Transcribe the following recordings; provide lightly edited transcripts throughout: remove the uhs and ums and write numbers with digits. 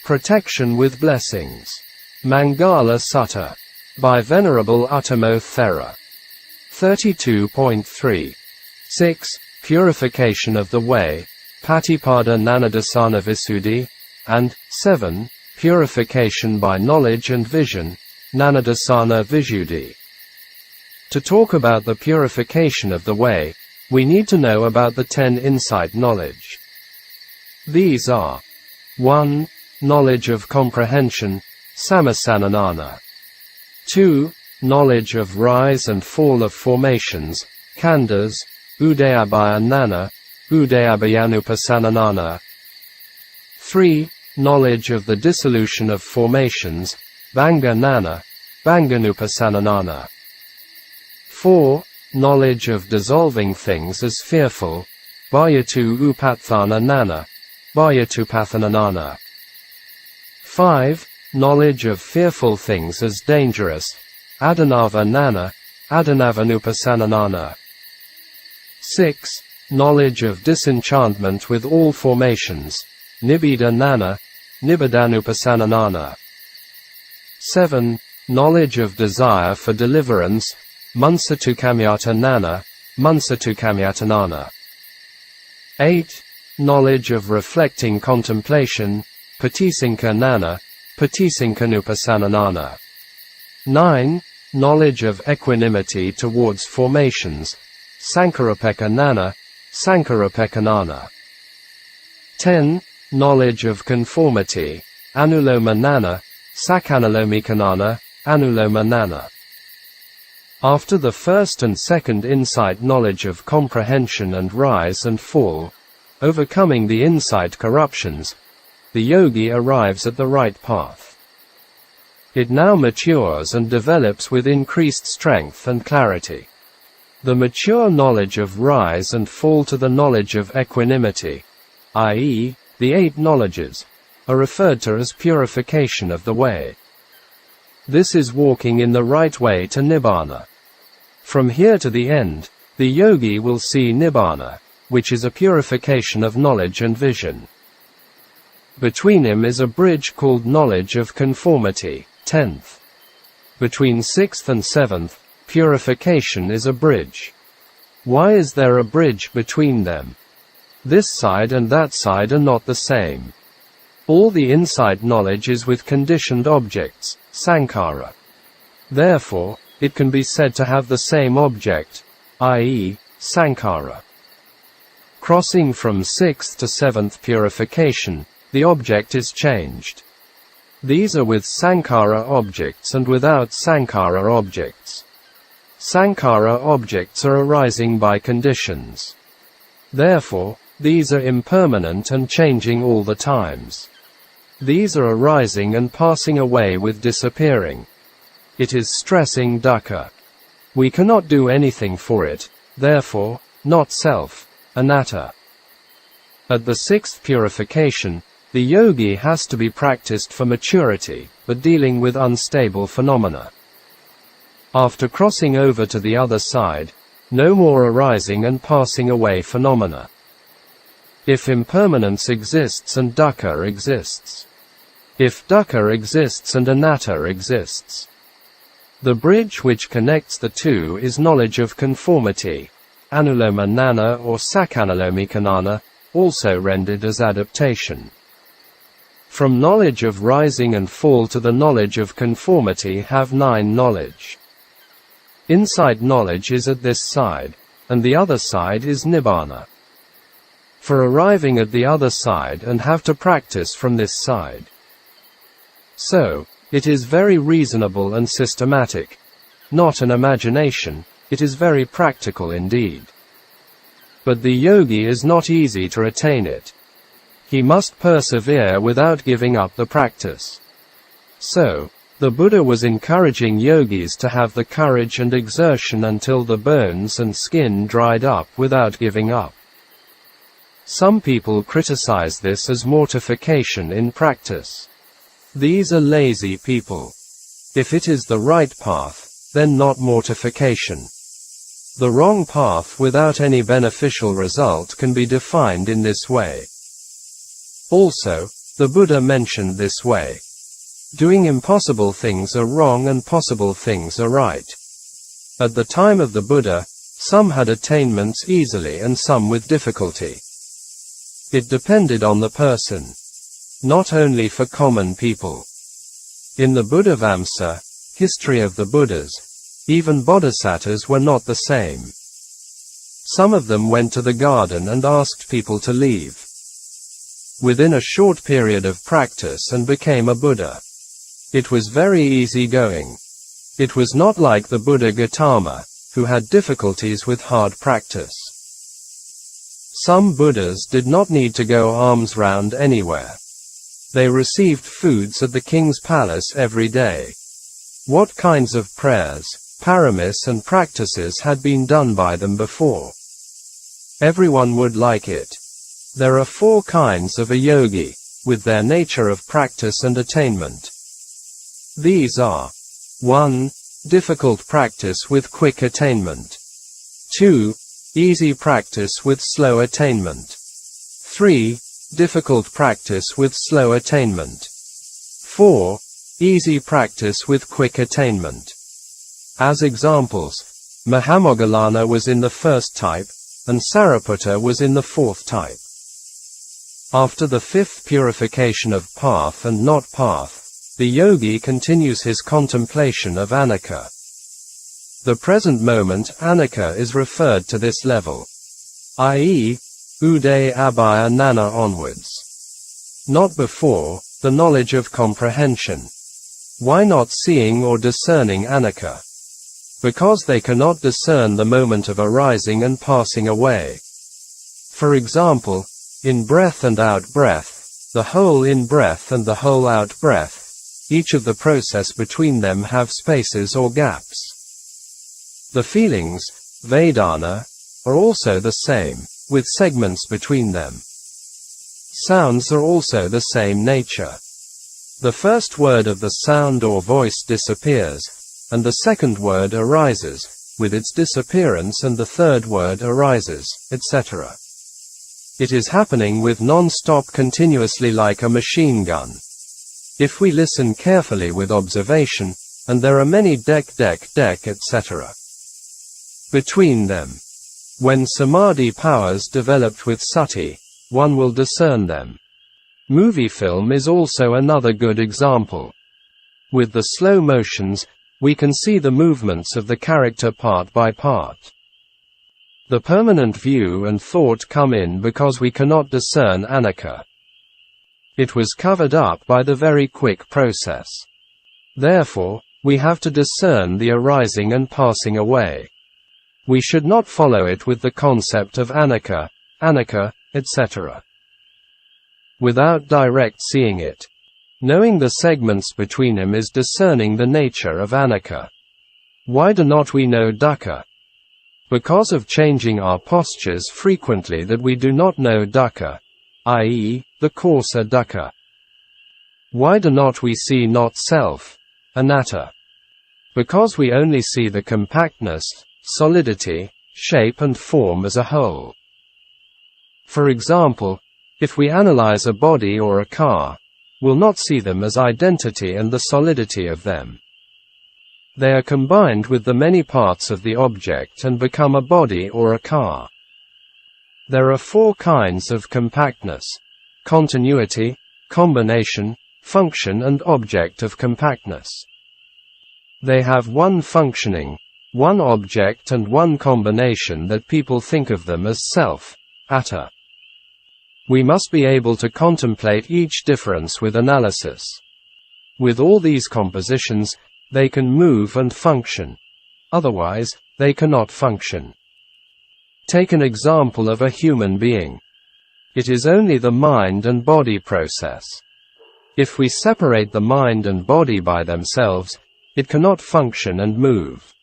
Protection with Blessings. Maṅgala Sutta. By Venerable Uttamo Thera. 32.3. 6. Purification of the Way. Patipadā Nanadasana Visuddhi. And 7. Purification by Knowledge and Vision. Nanadasana Visuddhi. To talk about the purification of the way, we need to know about the 10 insight knowledge. These are 1. Knowledge of comprehension, Samasannāna. 2. Knowledge of rise and fall of formations, Khandhas, Udayabhayanana, Udayabhayanupassanā. 3. Knowledge of the dissolution of formations, Bhanga-nana, Bhanganupassanā. 4. Knowledge of dissolving things as fearful, Bhayatu-upatthana-nana, Bhayatupatthana. 5. Knowledge of fearful things as dangerous, Adanava-nana, Adanavanupasanana. 6. Knowledge of disenchantment with all formations, Nibbida-nana, Nibbidānupassanā. 7. Knowledge of desire for deliverance, Munsatukamyata-nana, Munsatukamyatanana. 8. Knowledge of reflecting contemplation, Patisinka-nana, Patisinkanupassanā. 9. Knowledge of equanimity towards formations, Sankarapeka-nana, Sankarapeka-nana. 10. Knowledge of conformity, Anuloma-nana, Sakanalomikanana, Anuloma-nana. After the first and second insight knowledge of comprehension and rise and fall, overcoming the insight corruptions, the yogi arrives at the right path. It now matures and develops with increased strength and clarity. The mature knowledge of rise and fall to the knowledge of equanimity, i.e., the 8 knowledges, are referred to as purification of the way. This is walking in the right way to Nibbana. From here to the end, the yogi will see Nibbana, which is a purification of knowledge and vision. Between him is a bridge called knowledge of conformity, 10th. Between 6th and 7th, purification is a bridge. Why is there a bridge between them? This side and that side are not the same. All the insight knowledge is with conditioned objects, sankhara. Therefore, it can be said to have the same object, i.e., sankhara. Crossing from 6th to 7th purification, the object is changed. These are with sankhara objects and without sankhara objects. Sankhara objects are arising by conditions. Therefore, these are impermanent and changing all the times. These are arising and passing away with disappearing. It is stressing dukkha. We cannot do anything for it, therefore, not self, anatta. At the 6th purification, the yogi has to be practiced for maturity, but dealing with unstable phenomena. After crossing over to the other side, no more arising and passing away phenomena. If impermanence exists and dukkha exists. If dukkha exists and anatta exists. The bridge which connects the two is knowledge of conformity, Anuloma-nana or Sakanalomikanana, also rendered as adaptation. From knowledge of rising and fall to the knowledge of conformity have 9 knowledge. Insight knowledge is at this side, and the other side is Nibbana. For arriving at the other side and have to practice from this side. So, it is very reasonable and systematic. Not an imagination, it is very practical indeed. But the yogi is not easy to attain it. He must persevere without giving up the practice. So, the Buddha was encouraging yogis to have the courage and exertion until the bones and skin dried up without giving up. Some people criticize this as mortification in practice. These are lazy people. If it is the right path, then not mortification. The wrong path without any beneficial result can be defined in this way. Also, The Buddha mentioned this way. Doing impossible things are wrong and possible things are right. At the time of the Buddha, some had attainments easily and some with difficulty. It depended on the person. Not only for common people. In the Buddhavamsa, history of the Buddhas, even bodhisattvas were not the same. Some of them went to the garden and asked people to leave within a short period of practice and became a Buddha. It was very easy going. It was not like the Buddha Gautama, who had difficulties with hard practice. Some Buddhas did not need to go alms round anywhere. They received foods at the king's palace every day. What kinds of prayers, paramis and practices had been done by them before? Everyone would like it. There are 4 kinds of a yogi, with their nature of practice and attainment. These are 1. Difficult practice with quick attainment. 2. Easy practice with slow attainment. 3. Difficult practice with slow attainment. 4. Easy practice with quick attainment. As examples, Mahamoggallana was in the first type, and Sariputta was in the 4th type. After the 5th purification of path and not path, the yogi continues his contemplation of anicca. The present moment anicca is referred to this level, i.e., uday abhaya nana onwards. Not before, the knowledge of comprehension. Why not seeing or discerning anicca? Because they cannot discern the moment of arising and passing away. For example, in breath and out breath, the whole in breath and the whole out breath, each of the process between them have spaces or gaps. The feelings, Vedana, are also the same, with segments between them. Sounds are also the same nature. The first word of the sound or voice disappears, and the second word arises, with its disappearance, and the third word arises, etc. It is happening with non-stop continuously like a machine gun. If we listen carefully with observation, and there are many etc. between them. When samadhi powers developed with sati, one will discern them. Movie film is also another good example. With the slow motions, we can see the movements of the character part by part. The permanent view and thought come in because we cannot discern anicca. It was covered up by the very quick process. Therefore, we have to discern the arising and passing away. We should not follow it with the concept of anicca, etc. without direct seeing it. Knowing the segments between them is discerning the nature of anicca. Why do not we know dukkha? Because of changing our postures frequently that we do not know dukkha, i.e., the coarser dukkha. Why do not we see not self, anatta? Because we only see the compactness, solidity, shape and form as a whole. For example, if we analyze a body or a car, we'll not see them as identity and the solidity of them. They are combined with the many parts of the object and become a body or a car. There are 4 kinds of compactness: continuity, combination, function and object of compactness. They have one functioning, one object and one combination that people think of them as self, atta. We must be able to contemplate each difference with analysis. With all these compositions, they can move and function. Otherwise, they cannot function. Take an example of a human being. It is only the mind and body process. If we separate the mind and body by themselves, it cannot function and move.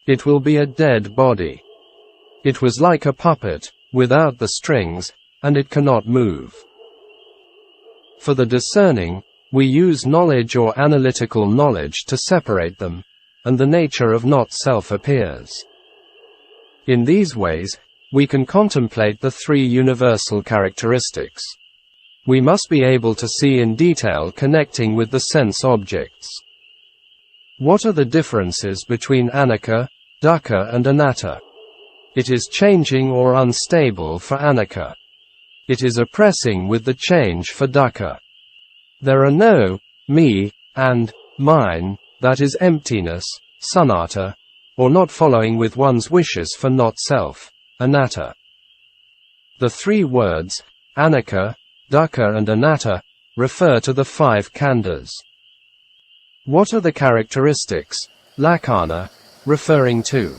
It will be a dead body. It was like a puppet, without the strings, and it cannot move. For the discerning, we use knowledge or analytical knowledge to separate them, and the nature of not-self appears. In these ways, we can contemplate the 3 universal characteristics. We must be able to see in detail connecting with the sense objects. What are the differences between anicca, dukkha and anatta? It is changing or unstable for anicca. It is oppressing with the change for dukkha. There are no me and mine, that is emptiness, sunnata, or not following with one's wishes for not self, anatta. The three words, anicca, dukkha and anatta, refer to the five khandhas. What are the characteristics, lakkhana, referring to?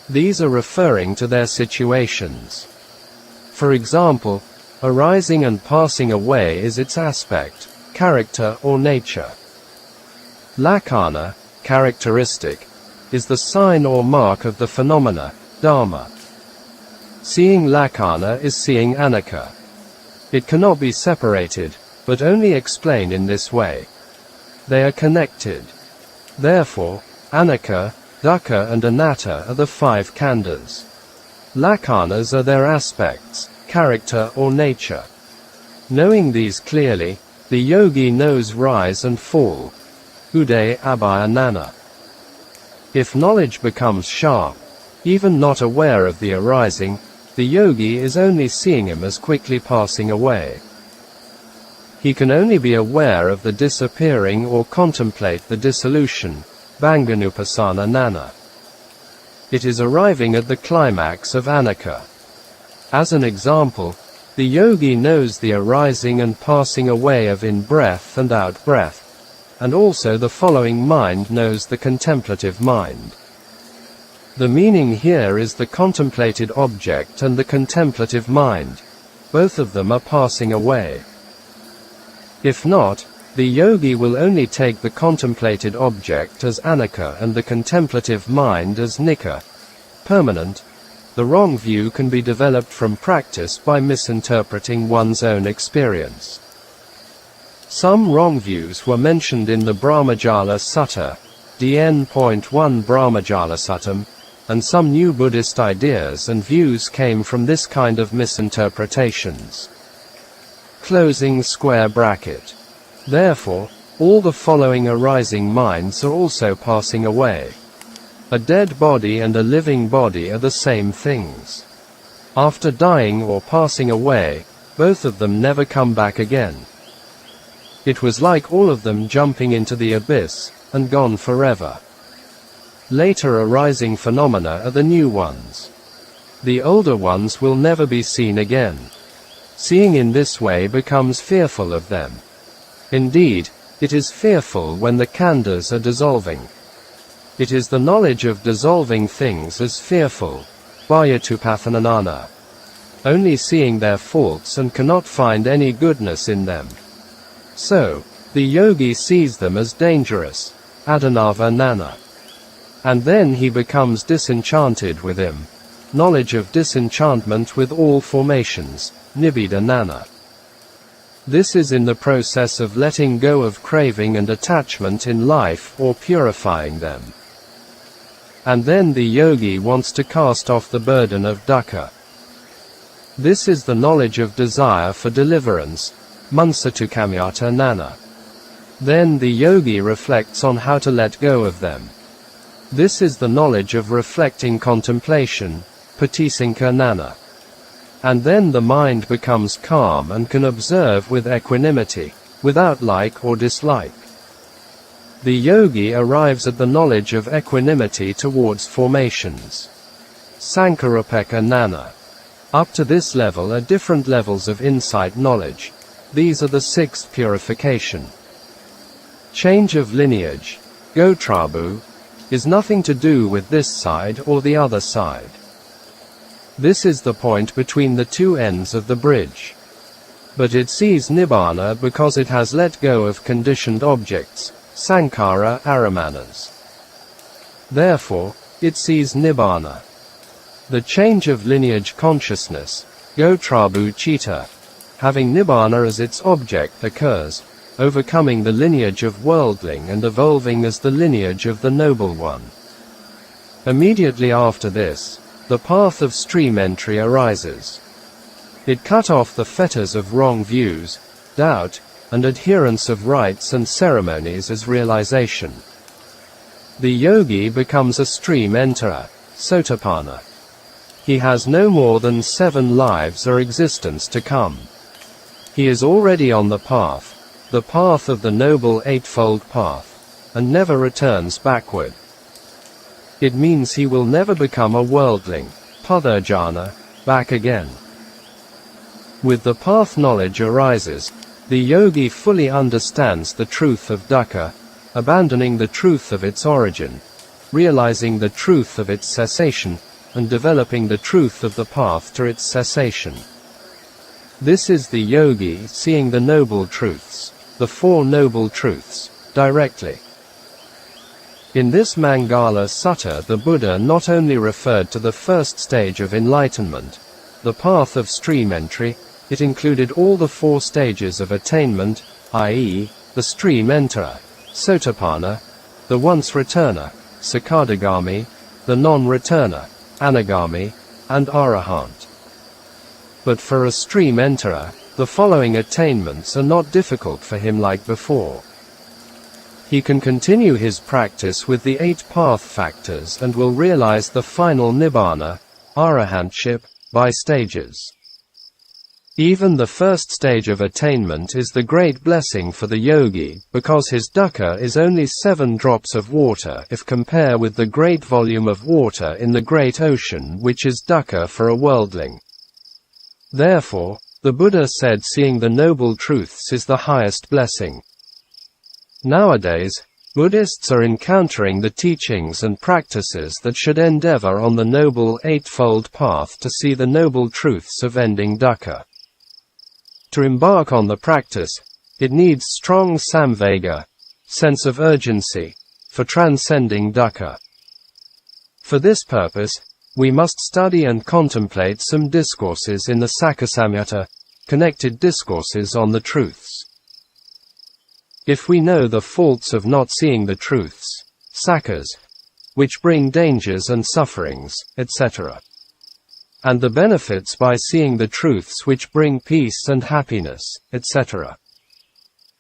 These are referring to their situations. For example, arising and passing away is its aspect, character or nature. Lakkhana, characteristic, is the sign or mark of the phenomena, dharma. Seeing lakkhana is seeing anicca. It cannot be separated, but only explained in this way. They are connected. Therefore, anicca, dukkha and anatta are the five khandhas. Lakkhanas are their aspects, character or nature. Knowing these clearly, the yogi knows rise and fall. Uday abhaya nana. If knowledge becomes sharp, even not aware of the arising, the yogi is only seeing him as quickly passing away. He can only be aware of the disappearing or contemplate the dissolution, Bhikkhu nana. It is arriving at the climax of anicca. As an example, the yogi knows the arising and passing away of in-breath and out-breath, and also the following mind knows the contemplative mind. The meaning here is the contemplated object and the contemplative mind. Both of them are passing away. If not, the yogi will only take the contemplated object as anicca and the contemplative mind as nicca, permanent. The wrong view can be developed from practice by misinterpreting one's own experience. Some wrong views were mentioned in the Maṅgala Sutta, DN.1 Maṅgala Suttam, and some new Buddhist ideas and views came from this kind of misinterpretations. Closing square bracket. Therefore, all the following arising minds are also passing away. A dead body and a living body are the same things. After dying or passing away, both of them never come back again. It was like all of them jumping into the abyss, and gone forever. Later arising phenomena are the new ones. The older ones will never be seen again. Seeing in this way becomes fearful of them. Indeed, it is fearful when the khandhas are dissolving. It is the knowledge of dissolving things as fearful, Kāyānupassanā, only seeing their faults and cannot find any goodness in them. So, the yogi sees them as dangerous, Adhanava nana. And then he becomes disenchanted with him. Knowledge of disenchantment with all formations, Nibbida nana. This is in the process of letting go of craving and attachment in life or purifying them. And then the yogi wants to cast off the burden of dukkha. This is the knowledge of desire for deliverance, Maṅgala nana. Then the yogi reflects on how to let go of them. This is the knowledge of reflecting contemplation, Patipadā nana. And then the mind becomes calm and can observe with equanimity, without like or dislike. The yogi arrives at the knowledge of equanimity towards formations. Saṅkharapeka nana. Up to this level are different levels of insight knowledge. These are the sixth purification. Change of lineage, Gotrabu, is nothing to do with this side or the other side. This is the point between the two ends of the bridge. But it sees nibbana because it has let go of conditioned objects, sankhara aramanas. Therefore, it sees nibbana. The change of lineage consciousness, Gotrabu citta, having nibbana as its object occurs, overcoming the lineage of worldling and evolving as the lineage of the Noble One. Immediately after this, the path of stream entry arises. It cut off the fetters of wrong views, doubt, and adherence of rites and ceremonies as realization. The yogi becomes a stream enterer, Sotapanna. He has no more than 7 lives or existence to come. He is already on the path of the Noble Eightfold Path, and never returns backward. It means he will never become a worldling, Puthurjana, back again. With the path knowledge arises, the yogi fully understands the truth of dukkha, abandoning the truth of its origin, realizing the truth of its cessation, and developing the truth of the path to its cessation. This is the yogi seeing the noble truths, the 4 noble truths, directly. In this Maṅgala Sutta, the Buddha not only referred to the first stage of enlightenment, the path of stream entry, it included all the 4 stages of attainment, i.e., the stream enterer, Sotapanna, the once returner, Sakadagami, the non-returner, Anagami, and Arahant. But for a stream enterer, the following attainments are not difficult for him like before. He can continue his practice with the 8 path factors and will realize the final Nibbana, Arahantship, by stages. Even the first stage of attainment is the great blessing for the yogi, because his dukkha is only 7 drops of water if compare with the great volume of water in the great ocean, which is dukkha for a worldling. Therefore, the Buddha said seeing the noble truths is the highest blessing. Nowadays, Buddhists are encountering the teachings and practices that should endeavor on the Noble Eightfold Path to see the noble truths of ending dukkha. To embark on the practice, it needs strong samvega, sense of urgency, for transcending dukkha. For this purpose, we must study and contemplate some discourses in the Sakkasamyutta, connected discourses on the truths. If we know the faults of not seeing the truths, sakkas, which bring dangers and sufferings, etc., and the benefits by seeing the truths which bring peace and happiness, etc.,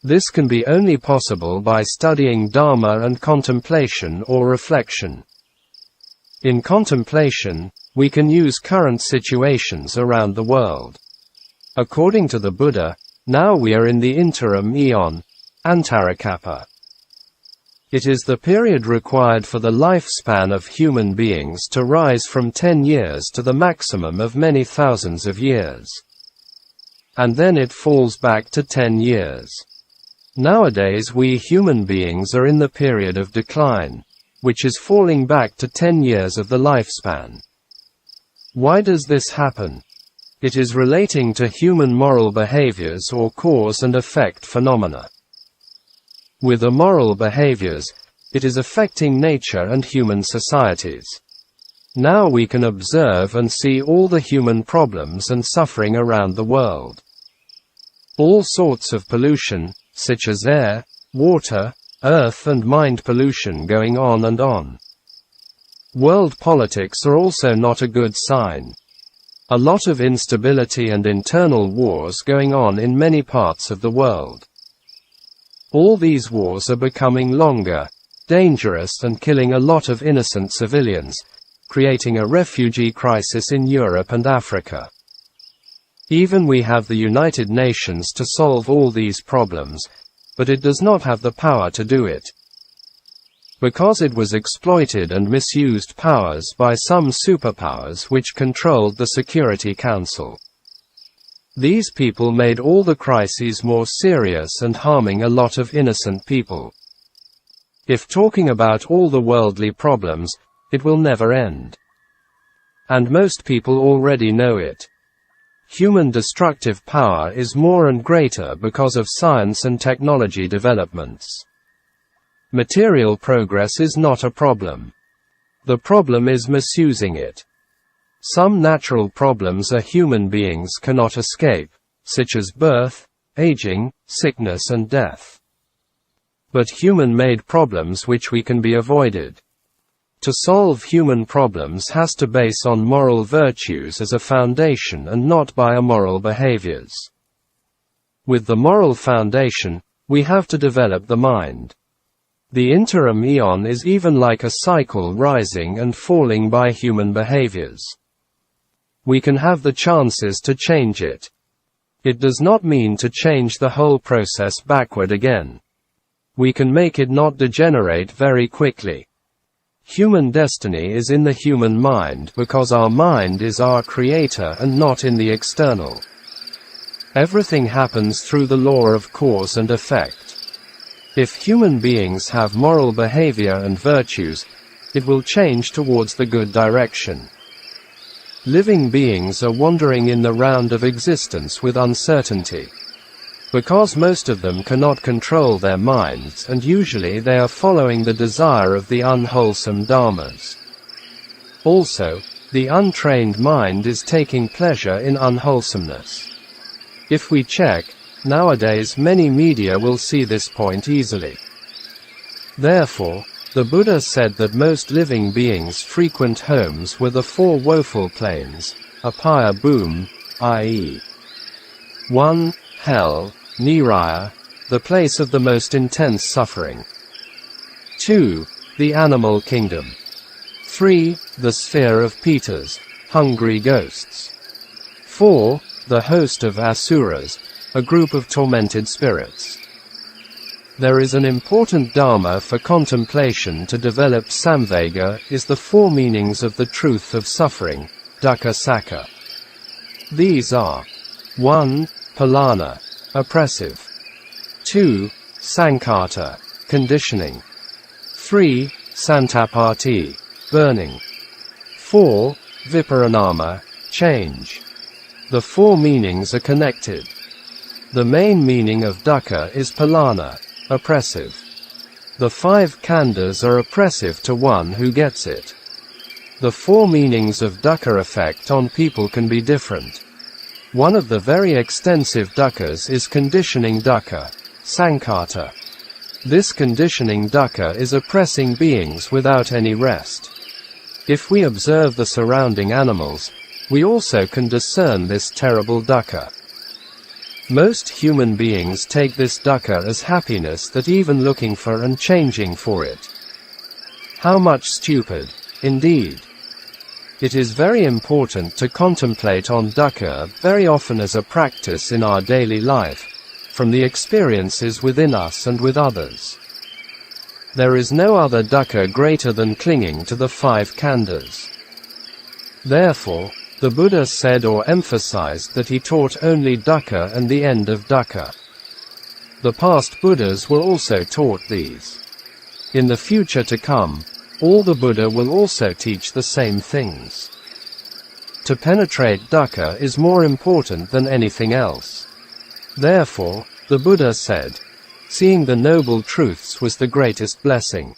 this can be only possible by studying Dharma and contemplation or reflection. In contemplation, we can use current situations around the world. According to the Buddha, now we are in the interim eon, Antarakapa. It is the period required for the lifespan of human beings to rise from 10 years to the maximum of many thousands of years. And then it falls back to 10 years. Nowadays we human beings are in the period of decline, which is falling back to 10 years of the lifespan. Why does this happen? It is relating to human moral behaviors or cause and effect phenomena. With immoral behaviors, it is affecting nature and human societies. Now we can observe and see all the human problems and suffering around the world. All sorts of pollution, such as air, water, earth and mind pollution going on and on. World politics are also not a good sign. A lot of instability and internal wars going on in many parts of the world. All these wars are becoming longer, dangerous and killing a lot of innocent civilians, creating a refugee crisis in Europe and Africa. Even we have the United Nations to solve all these problems, but it does not have the power to do it. Because it was exploited and misused powers by some superpowers which controlled the Security Council. These people made all the crises more serious and harming a lot of innocent people. If talking about all the worldly problems, it will never end. And most people already know it. Human destructive power is more and greater because of science and technology developments. Material progress is not a problem. The problem is misusing it. Some natural problems a human beings cannot escape, such as birth, aging, sickness and death. But human-made problems which we can be avoided. To solve human problems has to base on moral virtues as a foundation and not by immoral behaviors. With the moral foundation, we have to develop the mind. The interim eon is even like a cycle rising and falling by human behaviors. We can have the chances to change it. It does not mean to change the whole process backward again. We can make it not degenerate very quickly. Human destiny is in the human mind because our mind is our creator and not in the external. Everything happens through the law of cause and effect. If human beings have moral behavior and virtues, it will change towards the good direction. Living beings are wandering in the round of existence with uncertainty. Because most of them cannot control their minds, and usually they are following the desire of the unwholesome dharmas. Also, the untrained mind is taking pleasure in unwholesomeness. If we check, nowadays many media will see this point easily. Therefore, the Buddha said that most living beings' frequent homes were the four woeful planes, apaya boom, i.e. 1. Hell, niraya, the place of the most intense suffering. 2. The animal kingdom. 3. The sphere of Pitas, hungry ghosts. 4. The host of asuras, a group of tormented spirits. There is an important dharma for contemplation to develop samvega is the four meanings of the truth of suffering, dukkha sakka. These are 1. Palana, oppressive. 2. Sankhata, conditioning. 3. Santapati, burning. 4. Viparinama, change. The four meanings are connected. The main meaning of dukkha is palana, oppressive. The 5 khandhas are oppressive to one who gets it. The four meanings of dukkha effect on people can be different. One of the very extensive dukkhas is conditioning dukkha, sankhata. This conditioning dukkha is oppressing beings without any rest. If we observe the surrounding animals, we also can discern this terrible dukkha. Most human beings take this dukkha as happiness that even looking for and changing for it. How much stupid, indeed. It is very important to contemplate on dukkha very often as a practice in our daily life, from the experiences within us and with others. There is no other dukkha greater than clinging to the 5 khandhas. Therefore, the Buddha said or emphasized that he taught only dukkha and the end of dukkha. The past Buddhas were also taught these. In the future to come, all the Buddha will also teach the same things. To penetrate dukkha is more important than anything else. Therefore, the Buddha said, seeing the noble truths was the greatest blessing.